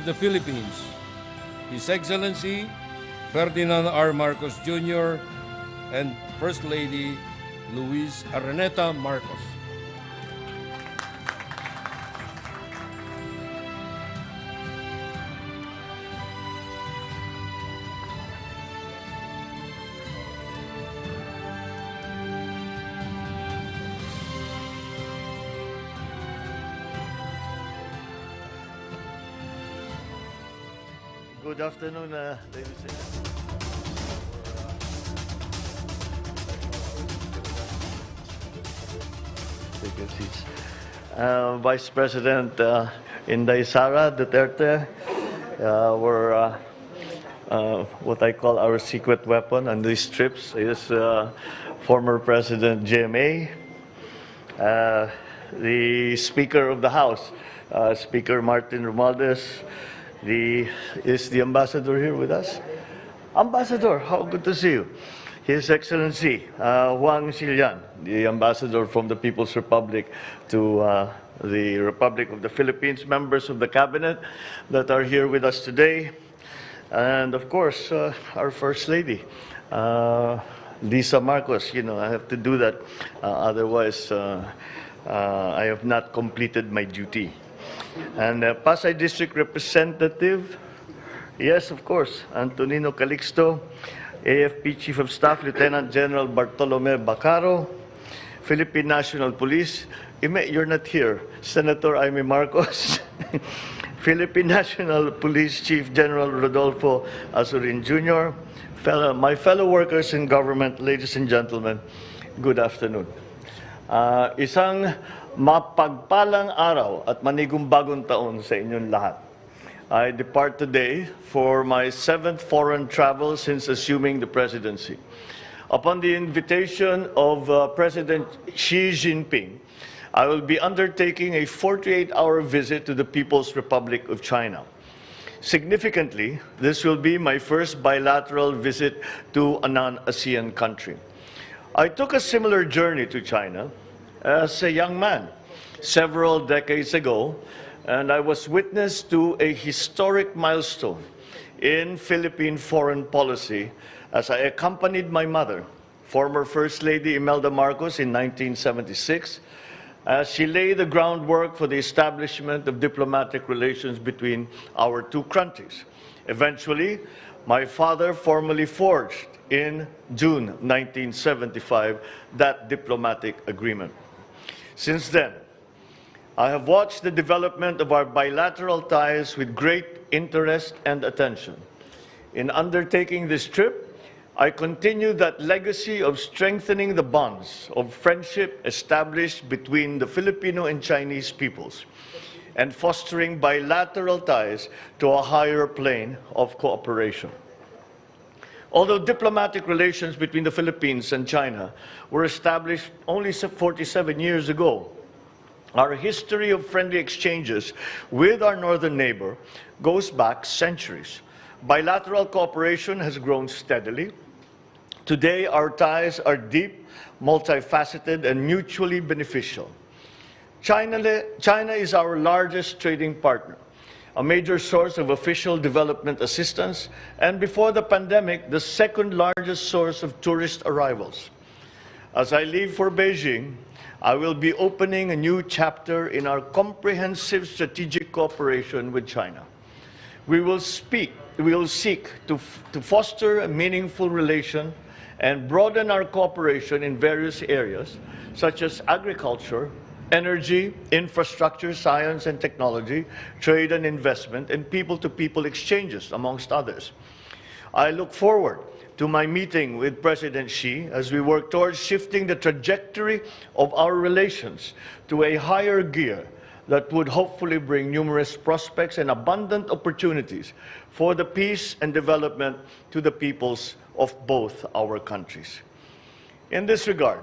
of the Philippines, His Excellency Ferdinand R. Marcos Jr. and First Lady Luis Araneta Marcos. Good afternoon, ladies and gentlemen. Take your seats. Vice President Inday Sara Duterte, what I call our secret weapon on these trips is former President JMA, the Speaker of the House, Speaker Martin Romualdez. Is the ambassador here with us? Ambassador, how good to see you. His Excellency Juan Silian, the ambassador from the People's Republic to the Republic of the Philippines, members of the cabinet that are here with us today, and of course our First Lady, Lisa Marcos. You know, I have to do that, otherwise I have not completed my duty. And Pasay District Representative, yes, of course, Antonino Calixto, AFP Chief of Staff, Lieutenant General Bartolome Bacaro, Philippine National Police, you're not here, Senator Aimee Marcos, Philippine National Police Chief General Rodolfo Azurin Jr., my fellow workers in government, ladies and gentlemen, good afternoon. Isang mapagpalang araw at manigong bagong taon sa inyong lahat. I depart today for my 7th foreign travel since assuming the presidency. Upon the invitation of President Xi Jinping, I will be undertaking a 48-hour visit to the People's Republic of China. Significantly, this will be my first bilateral visit to a non-ASEAN country. I took a similar journey to China as a young man several decades ago, and I was witness to a historic milestone in Philippine foreign policy as I accompanied my mother, former First Lady Imelda Marcos, in 1976, as she laid the groundwork for the establishment of diplomatic relations between our two countries. Eventually, my father formally forged in June 1975 that diplomatic agreement. Since then, I have watched the development of our bilateral ties with great interest and attention. In undertaking this trip, I continue that legacy of strengthening the bonds of friendship established between the Filipino and Chinese peoples and fostering bilateral ties to a higher plane of cooperation. Although diplomatic relations between the Philippines and China were established only 47 years ago, our history of friendly exchanges with our northern neighbor goes back centuries. Bilateral cooperation has grown steadily. Today, our ties are deep, multifaceted, and mutually beneficial. China is our largest trading partner, a major source of official development assistance, and before the pandemic, the second largest source of tourist arrivals. As I leave for Beijing, I will be opening a new chapter in our comprehensive strategic cooperation with China. We will seek to foster a meaningful relation and broaden our cooperation in various areas, such as agriculture, energy, infrastructure, science and technology, trade and investment, and people-to-people exchanges, amongst others. I look forward to my meeting with President Xi as we work towards shifting the trajectory of our relations to a higher gear that would hopefully bring numerous prospects and abundant opportunities for the peace and development to the peoples of both our countries. In this regard,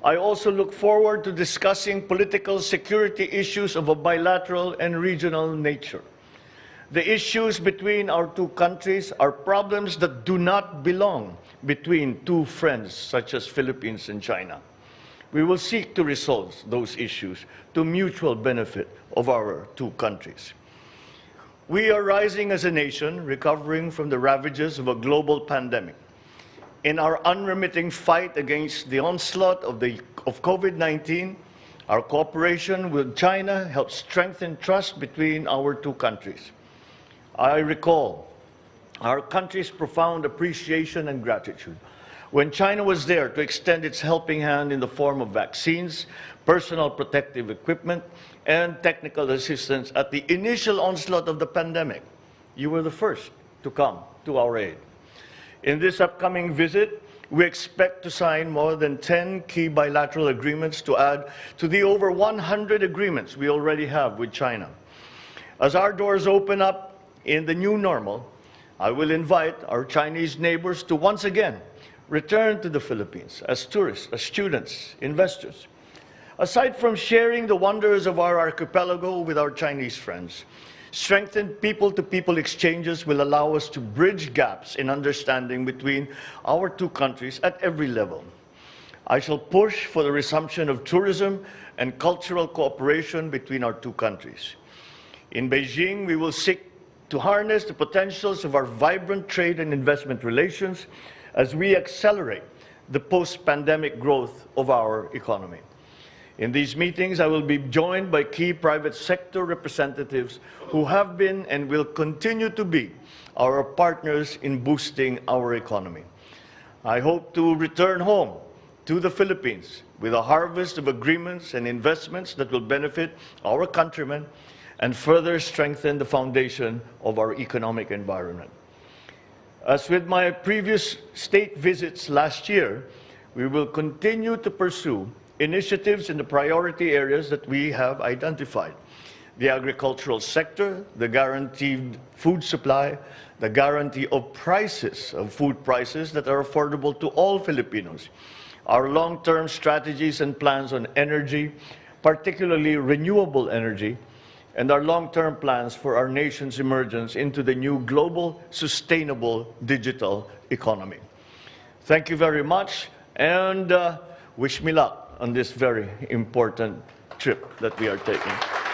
I also look forward to discussing political security issues of a bilateral and regional nature. The issues between our two countries are problems that do not belong between two friends such as Philippines and China. We will seek to resolve those issues to mutual benefit of our two countries. We are rising as a nation, recovering from the ravages of a global pandemic. In our unremitting fight against the onslaught of COVID-19, our cooperation with China helps strengthen trust between our two countries. I recall our country's profound appreciation and gratitude when China was there to extend its helping hand in the form of vaccines, personal protective equipment, and technical assistance at the initial onslaught of the pandemic. You were the first to come to our aid. In this upcoming visit, we expect to sign more than 10 key bilateral agreements to add to the over 100 agreements we already have with China. As our doors open up in the new normal, I will invite our Chinese neighbors to once again return to the Philippines as tourists, as students, investors. Aside from sharing the wonders of our archipelago with our Chinese friends, strengthened people-to-people exchanges will allow us to bridge gaps in understanding between our two countries at every level. I shall push for the resumption of tourism and cultural cooperation between our two countries. In Beijing, we will seek to harness the potentials of our vibrant trade and investment relations as we accelerate the post-pandemic growth of our economy. In these meetings, I will be joined by key private sector representatives who have been and will continue to be our partners in boosting our economy. I hope to return home to the Philippines with a harvest of agreements and investments that will benefit our countrymen and further strengthen the foundation of our economic environment. As with my previous state visits last year, we will continue to pursue initiatives in the priority areas that we have identified: the agricultural sector, the guaranteed food supply, the guarantee of prices, of food prices that are affordable to all Filipinos, our long-term strategies and plans on energy, particularly renewable energy, and our long-term plans for our nation's emergence into the new global, sustainable digital economy. Thank you very much, and wish me luck on this very important trip that we are taking.